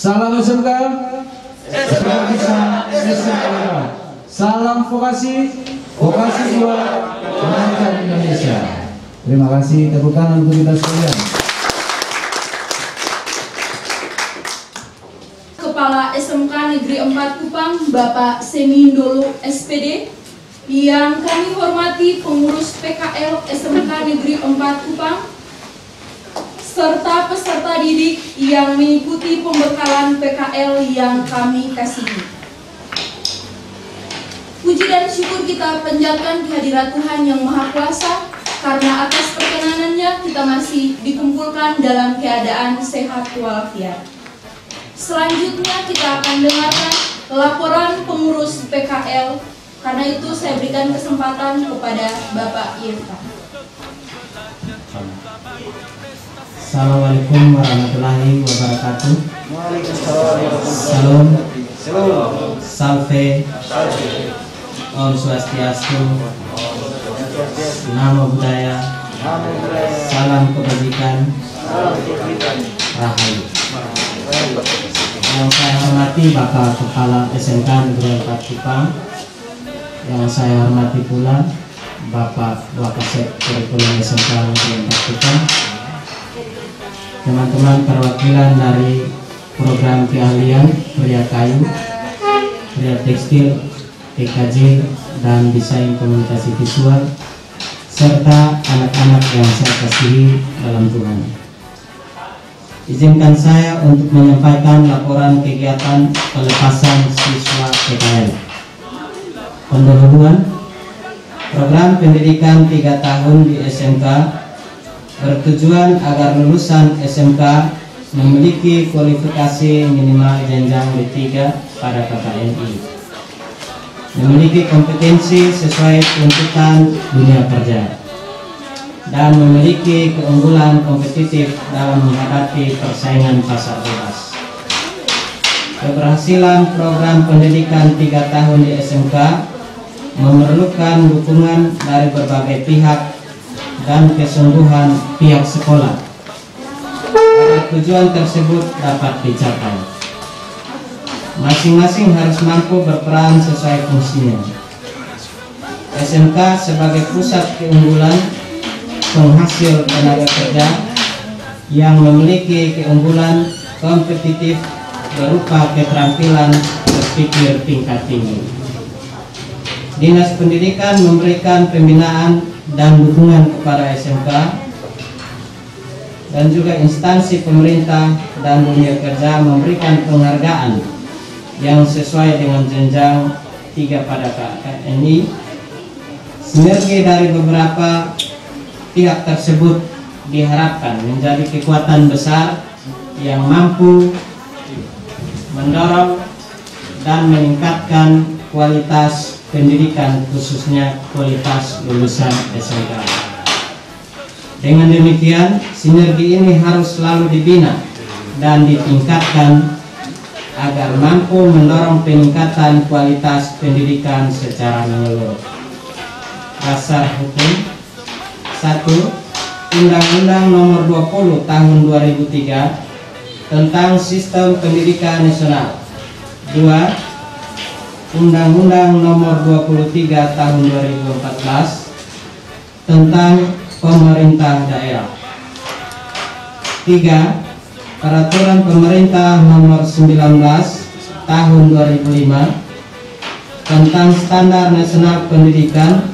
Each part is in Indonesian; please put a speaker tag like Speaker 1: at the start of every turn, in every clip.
Speaker 1: Salam SMK. Salam vokasi, vokasi buat masyarakat Indonesia. Terima kasih, tepukan untuk kita sekalian.
Speaker 2: Kepala SMK Negeri 4 Kupang, Bapak Semindolo SPD, yang kami hormati pengurus PKL SMK Negeri 4 Kupang, serta peserta didik yang mengikuti pembekalan PKL yang kami kasihi. Puji dan syukur kita panjatkan kehadirat Tuhan Yang Maha Kuasa, karena atas perkenanannya kita masih dikumpulkan dalam keadaan sehat walafiat. Selanjutnya kita akan dengarkan laporan pengurus PKL. Karena itu saya berikan kesempatan kepada Bapak Irfan.
Speaker 3: Assalamualaikum warahmatullahi wabarakatuh. Salam, salve, Om Swastiastu, Namo Buddhaya, salam kebajikan, Rahayu. Yang saya hormati Bapak Kepala SMK Negeri 4 Kupang, yang saya hormati pula Bapak Wakasek Kurikulum SMK Negeri 4 Kupang, teman-teman perwakilan dari program keahlian pria kayu, pria tekstil, TKJ, dan desain komunikasi visual, serta anak-anak yang saya kasihi dalam Tuhan. Izinkan saya untuk menyampaikan laporan kegiatan pelepasan siswa PKL. Pendahuluan, program pendidikan 3 tahun di SMK bertujuan agar lulusan SMK memiliki kualifikasi minimal jenjang D3 pada KKNI, memiliki kompetensi sesuai tuntutan dunia kerja, dan memiliki keunggulan kompetitif dalam menghadapi persaingan pasar bebas. Keberhasilan program pendidikan 3 tahun di SMK memerlukan dukungan dari berbagai pihak dan kesungguhan pihak sekolah agar tujuan tersebut dapat dicapai. Masing-masing harus mampu berperan sesuai fungsinya. SMK sebagai pusat keunggulan penghasil tenaga kerja yang memiliki keunggulan kompetitif berupa keterampilan berpikir tingkat tinggi. Dinas Pendidikan memberikan pembinaan dan dukungan kepada SMK, dan juga instansi pemerintah dan dunia kerja memberikan penghargaan yang sesuai dengan jenjang 3 pada KKNI. Sinergi dari beberapa pihak tersebut diharapkan menjadi kekuatan besar yang mampu mendorong dan meningkatkan kualitas pendidikan, khususnya kualitas lulusan SMK. Dengan demikian, sinergi ini harus selalu dibina dan ditingkatkan agar mampu mendorong peningkatan kualitas pendidikan secara menyeluruh. Dasar hukum: 1. Undang-Undang Nomor 20 Tahun 2003 tentang Sistem Pendidikan Nasional. 2. Undang-Undang Nomor 23 Tahun 2014 tentang Pemerintah Daerah. 3. Peraturan Pemerintah Nomor 19 Tahun 2005 tentang Standar Nasional Pendidikan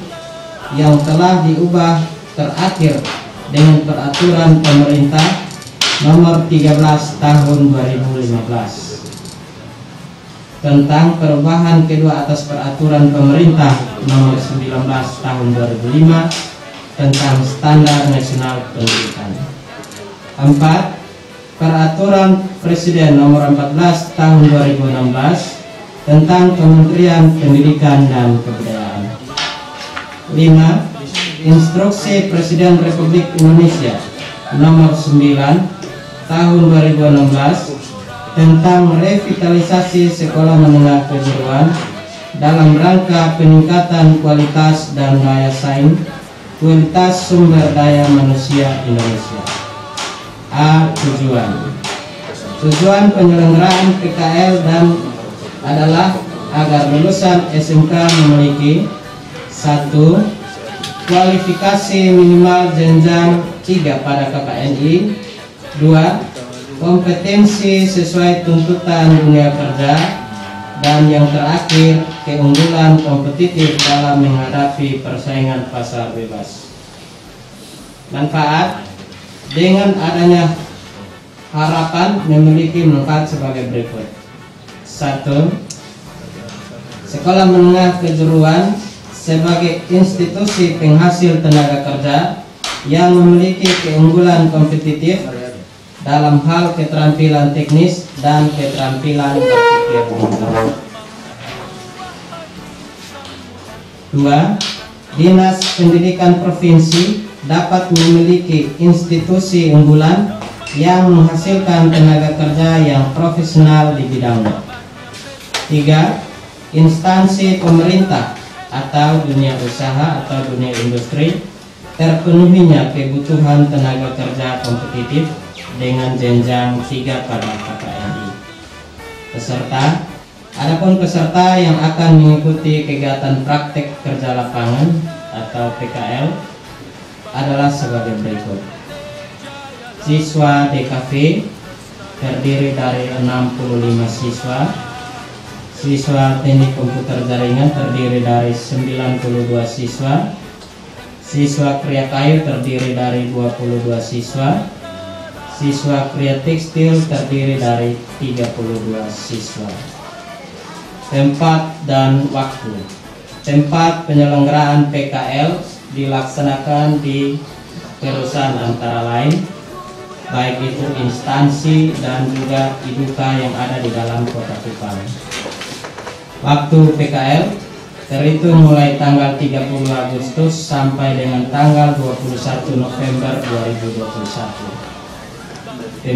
Speaker 3: yang telah diubah terakhir dengan Peraturan Pemerintah Nomor 13 Tahun 2015 tentang perubahan kedua atas Peraturan Pemerintah Nomor 19 Tahun 2005 tentang Standar Nasional Pendidikan. 4. Peraturan Presiden Nomor 14 Tahun 2016 tentang Kementerian Pendidikan dan Kebudayaan. 5. Instruksi Presiden Republik Indonesia Nomor 9 Tahun 2016 tentang revitalisasi sekolah menengah kejuruan dalam rangka peningkatan kualitas dan daya saing kualitas sumber daya manusia Indonesia. A. Tujuan: Tujuan penyelenggaraan PKL dan adalah agar lulusan SMK memiliki 1. Kualifikasi minimal jenjang 3 pada KKNI. 2. Kompetensi sesuai tuntutan dunia kerja. Dan yang terakhir, keunggulan kompetitif dalam menghadapi persaingan pasar bebas. Manfaat: dengan adanya harapan memiliki manfaat sebagai berikut. 1. Sekolah menengah kejuruan sebagai institusi penghasil tenaga kerja yang memiliki keunggulan kompetitif dalam hal keterampilan teknis dan keterampilan berpikir. 2. Dinas Pendidikan Provinsi dapat memiliki institusi unggulan yang menghasilkan tenaga kerja yang profesional di bidangnya. 3. Instansi pemerintah atau dunia usaha atau dunia industri terpenuhinya kebutuhan tenaga kerja kompetitif dengan jenjang 3 pada KKNI. Peserta: adapun peserta yang akan mengikuti kegiatan praktek kerja lapangan atau PKL adalah sebagai berikut. Siswa DKV terdiri dari 65 siswa. Siswa teknik komputer jaringan terdiri dari 92 siswa. Siswa kriya kayu terdiri dari 22 siswa. Siswa kriya tekstil terdiri dari 32 siswa. Tempat dan waktu. Tempat penyelenggaraan PKL dilaksanakan di perusahaan antara lain, baik itu instansi dan juga IDUKA yang ada di dalam Kota Kupang. Waktu PKL terhitung mulai tanggal 30 Agustus sampai dengan tanggal 21 November 2021.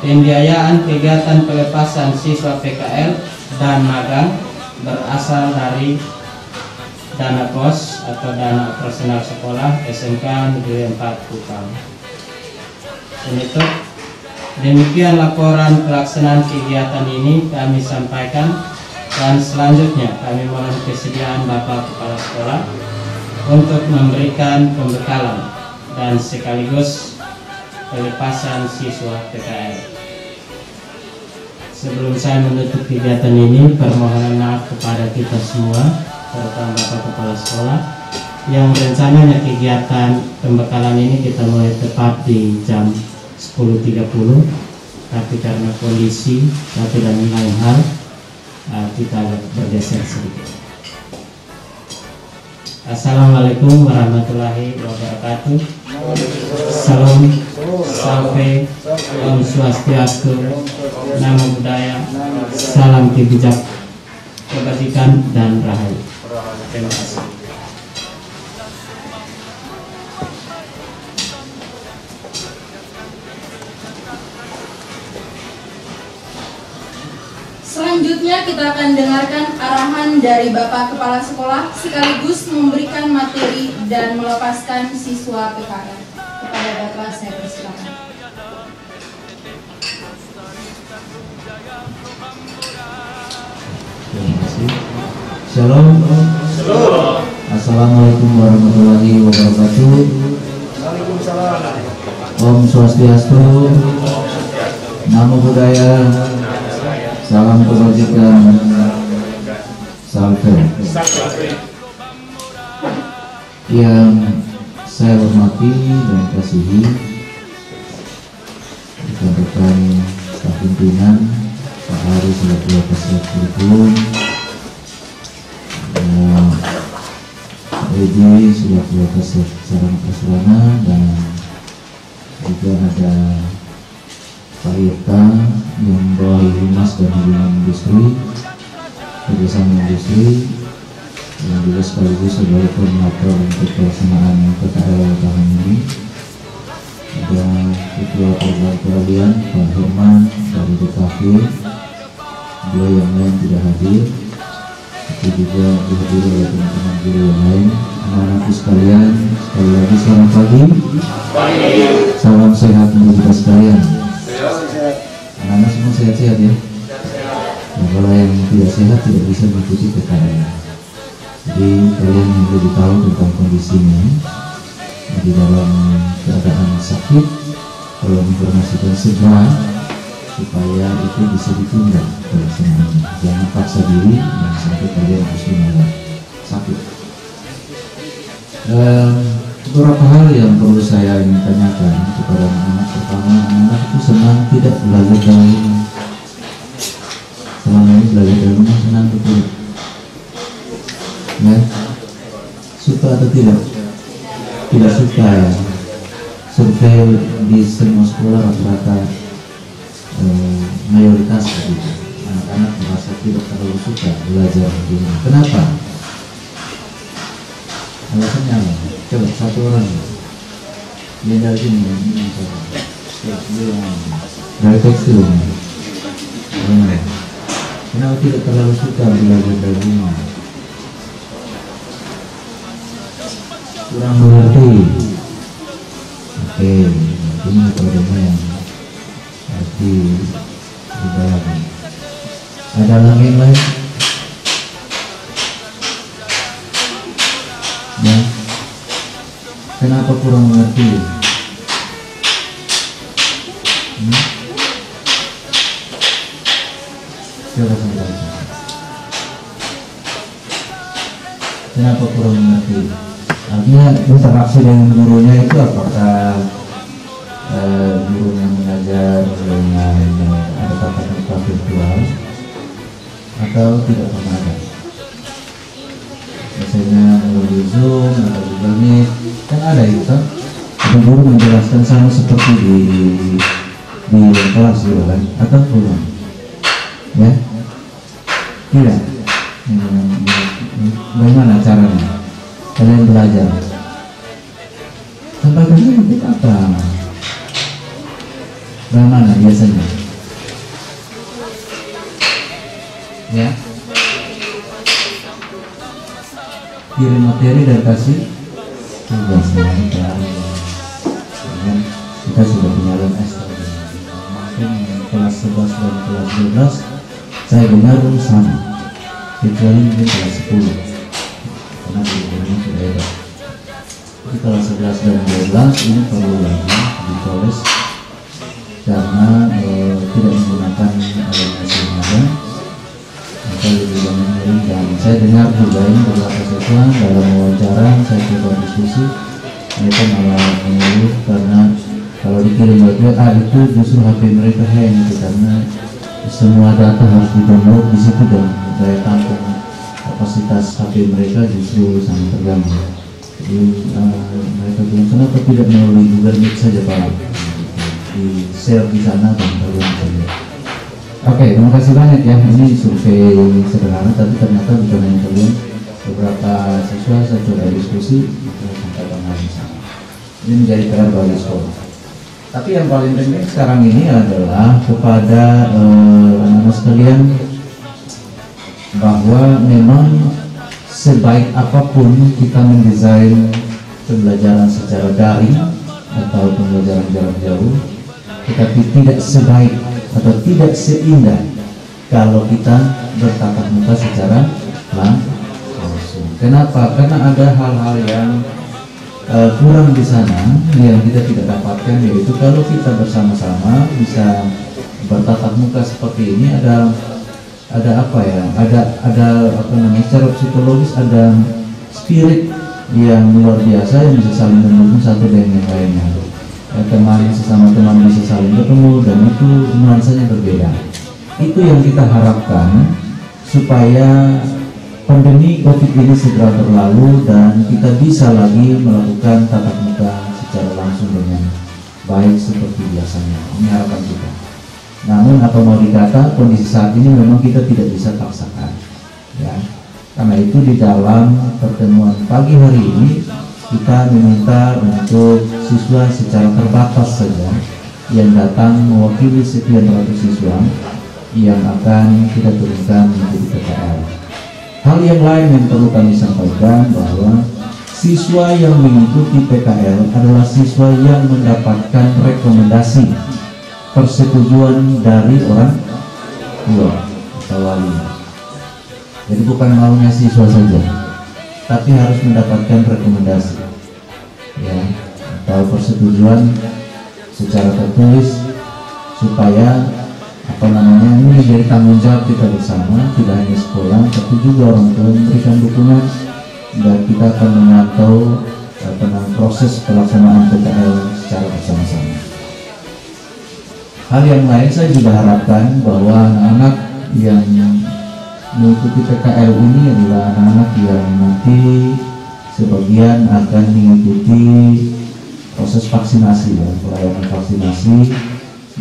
Speaker 3: Pembiayaan kegiatan pelepasan siswa PKL dan magang berasal dari dana POS atau dana operasional sekolah SMK Negeri 4 Kupang. Demikian laporan pelaksanaan kegiatan ini kami sampaikan, dan selanjutnya kami mohon kesediaan Bapak Kepala Sekolah untuk memberikan pembekalan dan sekaligus pelepasan siswa PKL. Sebelum saya menutup kegiatan ini, permohonan maaf kepada kita semua, terutama Bapak Kepala Sekolah, yang rencananya kegiatan pembekalan ini kita mulai tepat di jam 10.30, tapi karena kondisi satu dan lain hal kita agak bergeser sedikit. Assalamualaikum warahmatullahi wabarakatuh. Salam sampai, Om Swastiastu, Namo Buddhaya, salam kebajikan dan rahayu. Terima kasih.
Speaker 2: Selanjutnya kita akan dengarkan arahan dari Bapak Kepala Sekolah sekaligus memberikan materi dan melepaskan siswa PKL. Kepada Bapak saya persilakan.
Speaker 1: Terima kasih. Shalom. Assalamualaikum warahmatullahi wabarakatuh. Om Swastiastu, Namo Buddhaya, salam kebajikan, salam. Yang saya hormati dan kasihi rekan-rekan staf pimpinan, Pak Hari selaku Kasih Kurikulum, Pak Edi selaku Kasih Sarana Prasarana, dan juga ada Pak Irta yang membawahi Humas dan Hubungan Industri, Kerjasama Industri, yang juga sekaligus sebagai koordinator untuk pelaksanaan PKL tahun ini. Ada Ketua Perwakilan Pak Herman dari DKV, beliau yang lain tidak hadir, tapi juga dihadiri oleh teman-teman guru yang lain. Anak-anakku sekalian, sekali lagi selamat pagi, salam sehat untuk kita sekalian. sehat-sehat ya. Nah, kalau yang tidak sehat tidak bisa mengikuti PKL. Jadi kalian yang lebih tahu tentang kondisinya di dalam keadaan sakit, kalau informasikan segera supaya itu bisa ditunda pelaksanaannya. Jangan paksa diri dan sampai kalian justru malah sakit. Beberapa hal yang perlu saya ingin tanyakan kepada anak-anak. Pertama, anak itu senang tidak belajar dari rumah? Selama ini belajar dari rumah senang atau tidak? Ya, suka atau tidak? Tidak suka ya. Survei di semua sekolah rata-rata mayoritas begitu. Anak-anak merasa tidak terlalu suka belajar di rumah. Kenapa? Alasannya apa? Coba satu orang dia dari sini dari tekstil. Kenapa tidak terlalu suka belajar dari rumah? Kurang mengerti. Oke, ini metodenya yang harus dibayarkan. Ada lagi yang lain? Ya. Kenapa kurang mengerti? Coba sampaikan. Kenapa kurang mengerti? Artinya interaksi dengan gurunya itu apakah gurunya mengajar dengan ada tatap muka virtual atau tidak pernah ada? Biasanya melalui Zoom atau Google Meet kan ada itu kan? Ada guru menjelaskan sama seperti di kelas gitu kan? Atau belum? Ya? Tidak. Bagaimana caranya kalian belajar? Sampai ke sini apa? Bagaimana biasanya? Ya? Kirim materi dan kasih tugas. Kita sudah punya LMS mungkin kelas 11 dan kelas 12 saya dengar sama, kecuali mungkin kelas 10 karena kurikulumnya sudah ada. Tapi kelas 11 dan 12 ini perlu lagi dipoles karena tidak menggunakan LMS yang ada. Maka lebih banyak dan saya dengar juga ini beberapa siswa dalam wawancara saya coba diskusi, mereka malah mengeluh karena kalau dikirim buat WA itu justru HP mereka hang gitu, karena semua data harus di-download di situ dan daya tampung kapasitas HP mereka justru sangat terganggu. Jadi mereka bilang kenapa tidak melalui Google Meet saja Pak, di share di sana dan kalian saja. Oke, terima kasih banyak ya. Ini survei sederhana, tapi ternyata bukan hanya kalian, beberapa siswa saya coba diskusi sampai tengah sama. Ini menjadi PR bagi sekolah. Tapi yang paling penting sekarang ini adalah kepada anak-anak sekalian bahwa memang sebaik apapun kita mendesain pembelajaran secara daring atau pembelajaran jarak jauh, tetapi tidak sebaik atau tidak seindah kalau kita bertatap muka secara langsung. Kenapa? Karena ada hal-hal yang kurang di sana yang kita tidak dapatkan, yaitu kalau kita bersama-sama bisa bertatap muka seperti ini ada apa ya? Ada apa namanya? Secara psikologis ada spirit yang luar biasa yang bisa saling mendukung satu dengan yang lainnya. Teman sesama teman bisa saling ketemu dan itu nuansanya berbeda. Itu yang kita harapkan supaya pandemi COVID ini segera berlalu dan kita bisa lagi melakukan tatap muka secara langsung dengan baik seperti biasanya. Ini harapan kita. Namun apa mau dikata, kondisi saat ini memang kita tidak bisa paksakan, ya. Karena itu di dalam pertemuan pagi hari ini kita meminta untuk siswa secara terbatas saja yang datang mewakili sekian ratus siswa yang akan kita turunkan menjadi PKL. Hal yang lain yang perlu kami sampaikan bahwa siswa yang mengikuti PKL adalah siswa yang mendapatkan rekomendasi persetujuan dari orang tua atau wali. Jadi bukan maunya siswa saja, tapi harus mendapatkan rekomendasi, ya, atau persetujuan secara tertulis supaya ini menjadi tanggung jawab kita bersama, tidak hanya sekolah tapi juga orang tua memberikan dukungan, dan kita akan memantau proses pelaksanaan PKL secara bersama-sama. Hal yang lain, saya juga harapkan bahwa anak-anak yang mengikuti PKL ini adalah anak-anak yang nanti sebagian akan mengikuti proses vaksinasi, ya, pelayanan vaksinasi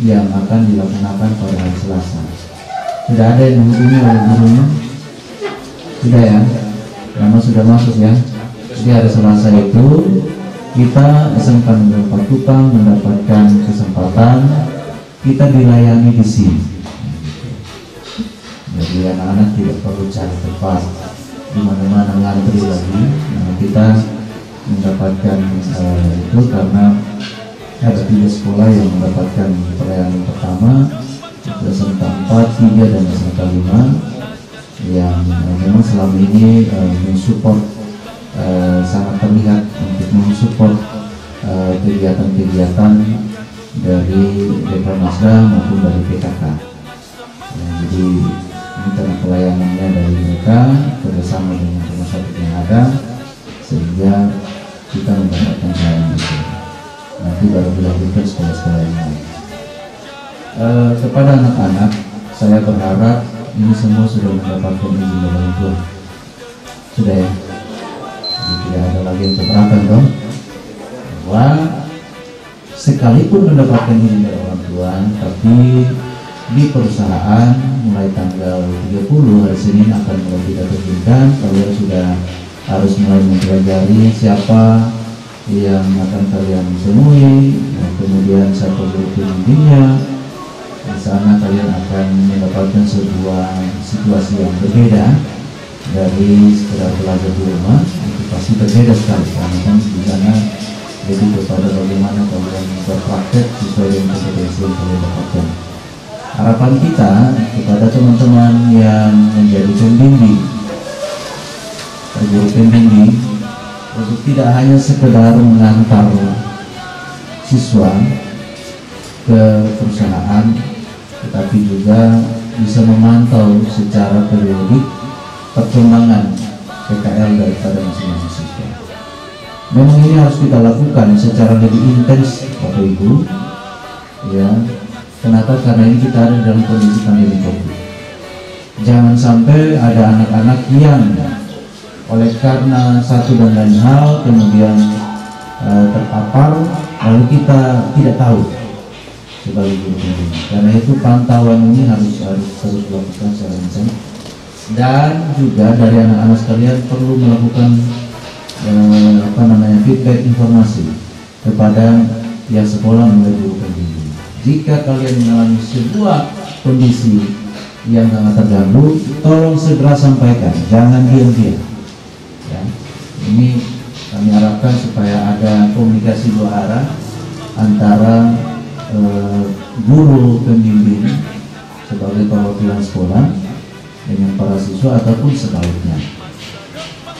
Speaker 1: yang akan dilaksanakan pada hari Selasa. Tidak ada yang menghubungi oleh gurunya? Tidak, ya? Karena sudah masuk, ya. Jadi hari Selasa itu kita SMK Negeri 4 Kupang mendapatkan kesempatan kita dilayani di sini. Jadi anak-anak tidak perlu cari tempat di mana-mana ngantri lagi. Nah, kita mendapatkan itu karena ada 3 sekolah yang mendapatkan pelayanan pertama, SMK 4, 3, dan SMK 5 yang memang selama ini mensupport, sangat terlihat untuk mensupport kegiatan-kegiatan dari Dekranasda maupun dari PKK. Jadi ini karena pelayanannya dari mereka bersama dengan rumah sakit yang ada, sehingga kita mendapatkan pelayanan itu. Nanti baru dilanjutkan sekolah-sekolah yang lain. Kepada anak-anak, saya berharap ini semua sudah mendapatkan izin dari orang tua. Sudah, ya? Jadi tidak ada lagi yang keberatan dong. Bahwa sekalipun mendapatkan izin dari orang tua, tapi di perusahaan mulai tanggal 30 hari Senin akan mulai kita terjunkan. Kalian sudah harus mulai mempelajari siapa yang akan kalian temui, dan kemudian siapa guru pembimbingnya. Di sana kalian akan mendapatkan sebuah situasi yang berbeda dari sekedar belajar di rumah. Itu pasti berbeda sekali, karena kan di sana lebih kepada bagaimana kalian berpraktek sesuai dengan kompetensi yang kalian dapatkan. Harapan kita kepada teman-teman yang menjadi pembimbing, guru pembimbing, untuk tidak hanya sekedar mengantar siswa ke perusahaan, tetapi juga bisa memantau secara periodik perkembangan PKL daripada masing-masing siswa. Memang ini harus kita lakukan secara lebih intens, Bapak Ibu, ya. Kenapa? Karena ini kita ada dalam kondisi pandemi COVID. Jangan sampai ada anak-anak yang oleh karena satu dan lain hal kemudian terpapar, lalu kita tidak tahu sebagai guru pembimbing. Karena itu pantauan ini harus terus dilakukan secara intens, dan juga dari anak-anak sekalian perlu melakukan feedback informasi kepada pihak sekolah mulai guru pembimbing. Jika kalian mengalami sebuah kondisi yang sangat terganggu, tolong segera sampaikan, jangan diam-diam. Ya, ini kami harapkan supaya ada komunikasi dua arah antara guru pembimbing sebagai perwakilan sekolah dengan para siswa ataupun sebaliknya.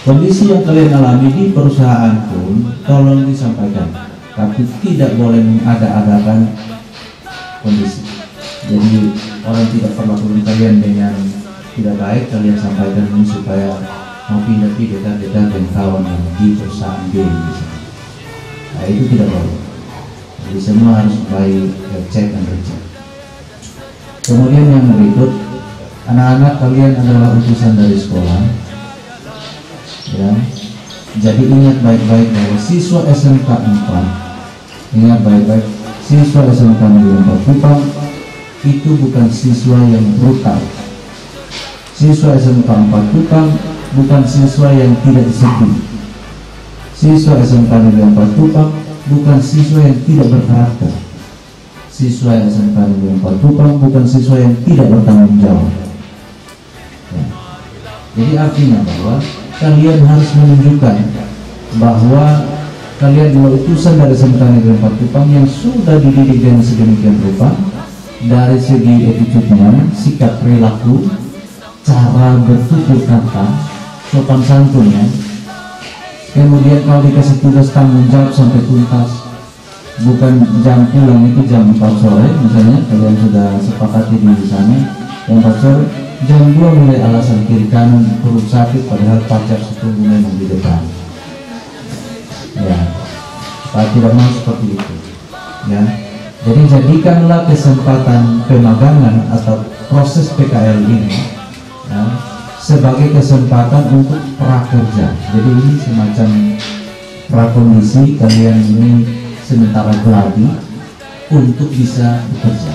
Speaker 1: Kondisi yang kalian alami di perusahaan pun tolong disampaikan, tapi tidak boleh mengada-adakan kondisi. Jadi orang tidak perlakukan kalian dengan tidak baik, kalian sampaikan ini supaya mau pindah-pindah dengan kawan yang di perusahaan B misalnya. Nah, itu tidak boleh. Jadi semua harus baik, cek dan recheck. Kemudian yang berikut, anak-anak kalian adalah utusan dari sekolah, ya. Jadi ingat baik-baik bahwa siswa SMK 4, ingat baik-baik, siswa SMK Negeri 4 Kupang itu bukan siswa yang brutal. Siswa SMK 4 Kupang bukan siswa yang tidak disiplin. Siswa SMK Negeri 4 Kupang bukan siswa yang tidak berkarakter. Siswa SMK Negeri 4 Kupang bukan siswa yang tidak bertanggung jawab. Ya. Jadi artinya bahwa kalian harus menunjukkan bahwa kalian adalah utusan dari SMK Negeri 4 Kupang yang sudah dididik dengan sedemikian rupa, dari segi attitude-nya, sikap perilaku, cara bertutur kata, sopan santunnya. Kemudian kalau dikasih tugas tanggung jawab sampai tuntas, bukan jam pulang itu jam 4 sore misalnya, kalian sudah sepakati di sana jam 4 sore, jam 2 mulai alasan kiri kanan perut sakit, padahal pacar setunggu memang di depan. Ya, tidak mau seperti itu. Ya, jadi jadikanlah kesempatan pemagangan atau proses PKL ini ya, sebagai kesempatan untuk prakerja. Jadi ini semacam prakondisi, kalian ini sementara geladi untuk bisa bekerja.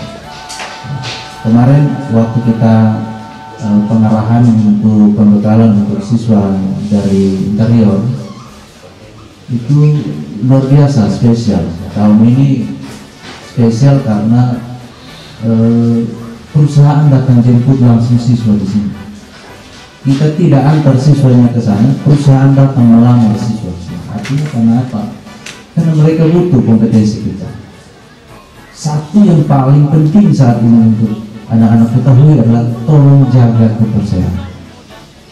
Speaker 1: Kemarin waktu kita pengarahan untuk pembekalan untuk siswa dari interior itu luar biasa spesial. Tahun ini spesial karena perusahaan datang jemput langsung siswa di sini. Kita tidak antar siswanya ke sana, perusahaan datang melamar siswa. Artinya karena apa? Karena mereka butuh kompetensi kita. Satu yang paling penting saat ini untuk anak-anak ketahui adalah tolong jaga kepercayaan.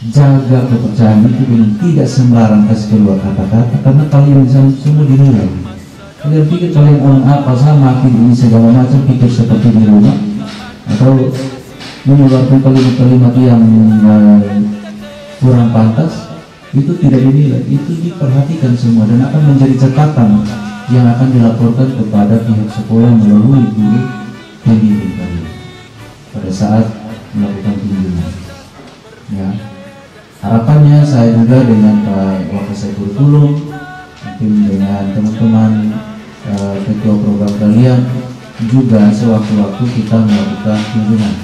Speaker 1: Jaga kepercayaan itu dengan tidak sembarang kasih keluar kata-kata, karena kalian semua dinilai. Kalian pikir kalian orang apa, sama ini segala macam, pikir seperti di rumah, atau mengeluarkan kalimat-kalimat yang kurang pantas, itu tidak dinilai, itu diperhatikan semua dan akan menjadi catatan yang akan dilaporkan kepada pihak sekolah melalui guru pembimbing kalian pada saat melakukan kunjungan. Ya, harapannya saya juga dengan Pak Wakasai Kurikulum, mungkin dengan teman-teman ketua program kalian juga sewaktu-waktu kita melakukan kunjungan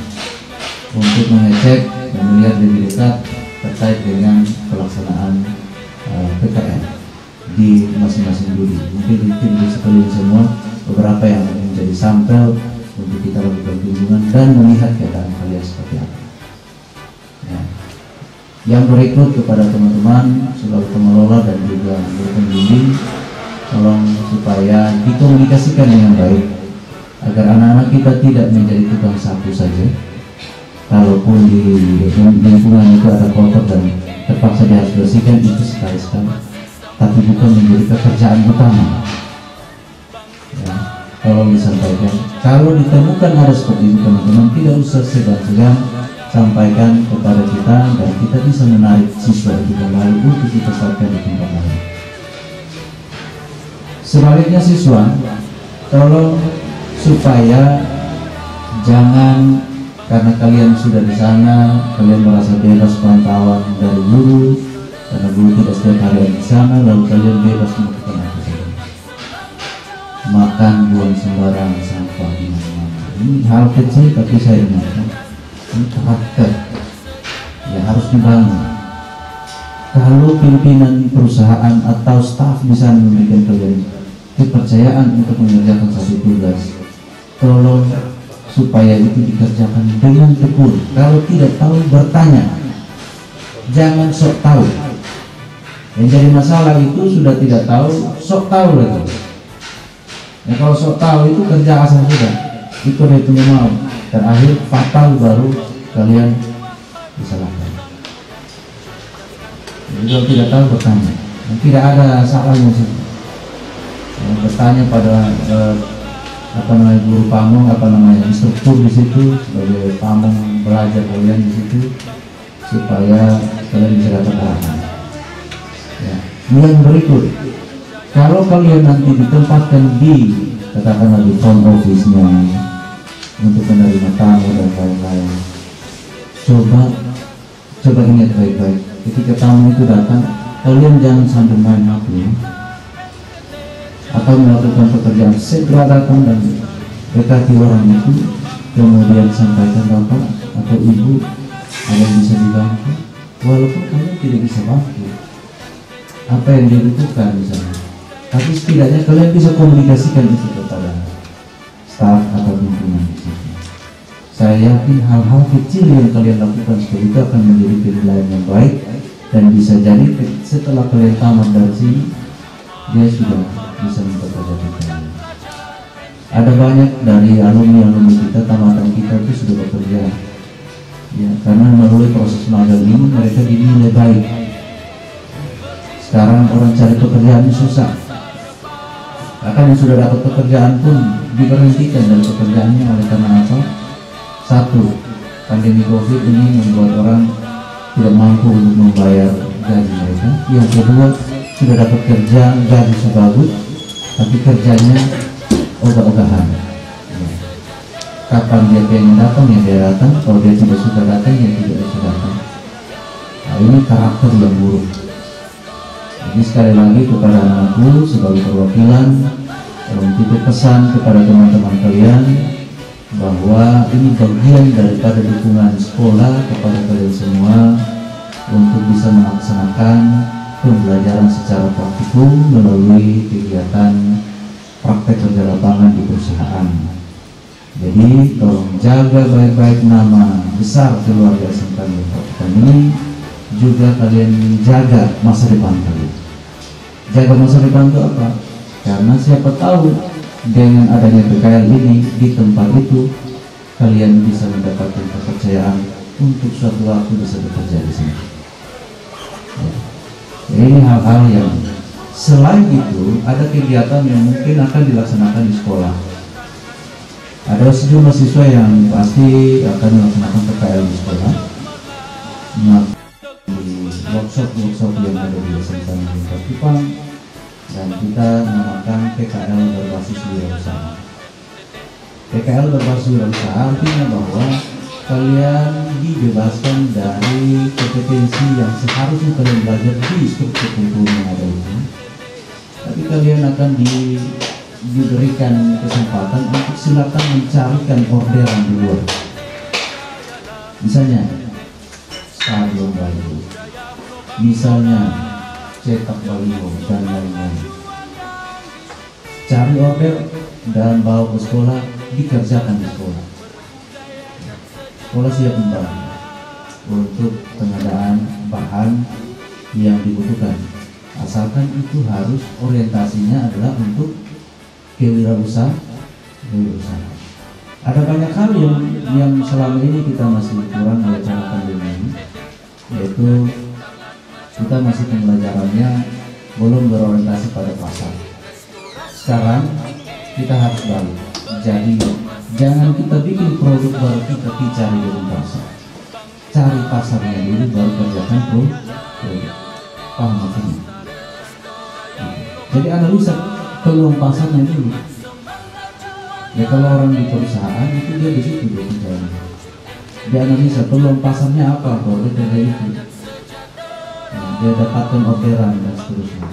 Speaker 1: untuk mengecek dan melihat lebih dekat terkait dengan pelaksanaan PKL di masing-masing studi. Mungkin di sekeliling semua beberapa yang menjadi sampel untuk kita lakukan kunjungan dan melihat keadaan kalian seperti apa. Ya. Yang berikut kepada teman-teman seluruh pengelola dan juga guru pembimbing, tolong supaya dikomunikasikan dengan baik agar anak-anak kita tidak menjadi tukang sapu saja. Kalaupun di lingkungan itu ada kotor dan terpaksa harus bersihkan, itu sekali-sekali, tapi bukan menjadi pekerjaan utama. Ya, tolong disampaikan. Kalau ditemukan ada seperti itu teman-teman, tidak usah segan-segan, sampaikan kepada kita dan kita bisa menarik siswa itu kembali untuk ditempatkan di tempat lain. Sebaliknya siswa, tolong supaya jangan karena kalian sudah di sana, kalian merasa bebas pantauan dari guru, karena guru tidak setiap hari di sana, lalu kalian bebas melakukan apa saja. Makan, buang sembarang sampah di mana-mana. Ini hal kecil tapi saya ingatkan, ini karakter yang harus dibangun. Kalau pimpinan perusahaan atau staf bisa memberikan kalian kepercayaan untuk mengerjakan satu tugas, tolong supaya itu dikerjakan dengan tekun. Kalau tidak tahu, bertanya, jangan sok tahu. Yang jadi masalah itu sudah tidak tahu, sok tahu lagi. Ya, kalau sok tahu itu kerja asal sudah, itu mau, dan akhir fatal baru kalian disalahkan. Jadi kalau tidak tahu, bertanya. Dan tidak ada salahnya sih. Bertanya pada guru pamong, instruktur di situ, sebagai pamong belajar kalian di situ, supaya kalian bisa dapat arahan. Ya. Yang berikut, kalau kalian nanti ditempatkan di katakanlah di front office-nya untuk menerima tamu dan lain-lain, coba ingat baik-baik. Ketika tamu itu datang, kalian jangan sambil main HP atau melakukan pekerjaan. Segera datang dan dekati orang itu, kemudian sampaikan bapak atau ibu ada yang bisa dibantu, walaupun kalian tidak bisa bantu apa yang dibutuhkan misalnya, tapi setidaknya kalian bisa komunikasikan itu kepada staf atau pimpinan di situ. Saya yakin hal-hal kecil yang kalian lakukan seperti itu akan menjadi penilaian yang baik, dan bisa jadi setelah kalian tamat dari sini, dia sudah bisa memperkerjakan kalian. Ada banyak dari alumni kita, tamatan kita itu sudah bekerja, ya, karena melalui proses magang ini mereka dinilai baik. Sekarang orang cari pekerjaan susah, bahkan yang sudah dapat pekerjaan pun diberhentikan dari pekerjaannya oleh karena apa? Satu, pandemi COVID ini membuat orang tidak mampu untuk membayar gaji mereka. Yang kedua, sudah dapat kerja, gaji sebagus, tapi kerjanya ogah-ogahan. Kapan dia pengen datang ya dia datang, kalau dia tidak suka datang ya tidak bisa datang. Nah, ini karakter yang buruk. Jadi sekali lagi kepada anakku sebagai perwakilan, titip pesan kepada teman-teman kalian bahwa ini bagian daripada dukungan sekolah kepada kalian semua untuk bisa melaksanakan pembelajaran secara praktikum melalui kegiatan praktek kerja lapangan di perusahaan. Jadi tolong jaga baik-baik nama besar keluarga SMK Negeri ini, juga kalian jaga masa depan kalian. Jaga masa depan itu apa? Karena siapa tahu dengan adanya PKL ini di tempat itu kalian bisa mendapatkan kepercayaan untuk suatu waktu bisa bekerja di sini. Ya. Jadi ini hal-hal yang selain itu ada kegiatan yang mungkin akan dilaksanakan di sekolah. Ada sejumlah siswa yang pasti akan melaksanakan PKL di sekolah. Nah, workshop yang ada di SMK Negeri Kupang, dan kita menamakan PKL berbasis wirausaha. PKL berbasis wirausaha artinya bahwa kalian dibebaskan dari kompetensi yang seharusnya kalian belajar di struktur kurikulum yang ada itu, tapi kalian akan diberikan kesempatan untuk silakan mencarikan orderan di luar. Misalnya stadion baru, misalnya cetak baliho dan lain-lain. Cari order dan bawa ke sekolah, dikerjakan di sekolah. Sekolah siap membantu untuk pengadaan bahan yang dibutuhkan, asalkan itu harus orientasinya adalah untuk kewirausahaan. Ada banyak hal yang selama ini kita masih kurang oleh cara pandemi ini, yaitu kita masih pembelajarannya belum berorientasi pada pasar. Sekarang kita harus balik. Jadi jangan kita bikin produk baru kita cari dari pasar. Cari pasarnya dulu baru kerjakan produk. Paham maksudnya? Jadi analisa peluang pasarnya dulu. Ya kalau orang di perusahaan itu dia di situ dia mencari. Dia analisa peluang pasarnya apa, baru dia kerja itu. Dia dapatkan orderan dan seterusnya.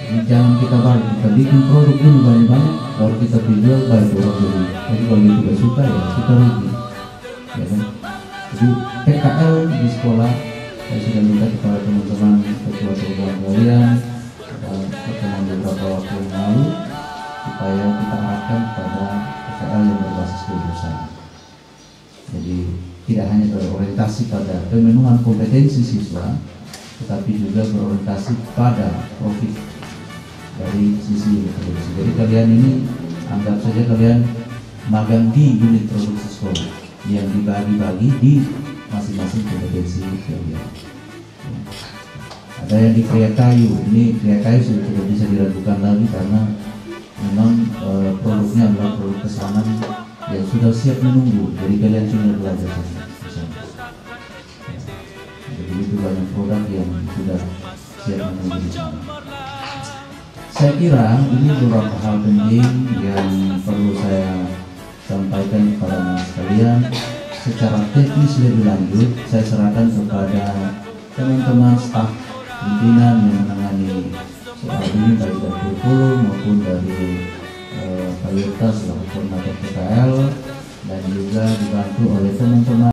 Speaker 1: Jadi jangan kita balik, kita bikin produk ini banyak-banyak, baru kita jual baik orang beli. Jadi kalau dia tidak suka ya kita rugi, ya kan? Jadi PKL di sekolah saya sudah minta kepada teman-teman ketua program kalian pertemuan beberapa waktu yang lalu supaya kita arahkan pada PKL yang berbasis kewirausahaan. Jadi tidak hanya berorientasi pada pemenuhan kompetensi siswa, tetapi juga berorientasi pada profit dari sisi produksi. Jadi kalian ini anggap saja kalian magang di unit produksi sekolah yang dibagi-bagi di masing-masing kompetensi kalian. Ada yang di Kria Kayu, ini Kria Kayu sudah tidak bisa diragukan lagi karena memang produknya adalah produk pesanan yang sudah siap menunggu. Jadi kalian tinggal belajar saja. Jadi itu banyak produk yang sudah siap menunggu di sana. Saya kira ini beberapa hal penting yang perlu saya sampaikan kepada sekalian. Secara teknis lebih lanjut saya serahkan kepada teman-teman staf pimpinan yang menangani soal ini, baik dari kurikulum maupun dari Pak Yurta selaku koordinator PKL, dan juga dibantu oleh teman-teman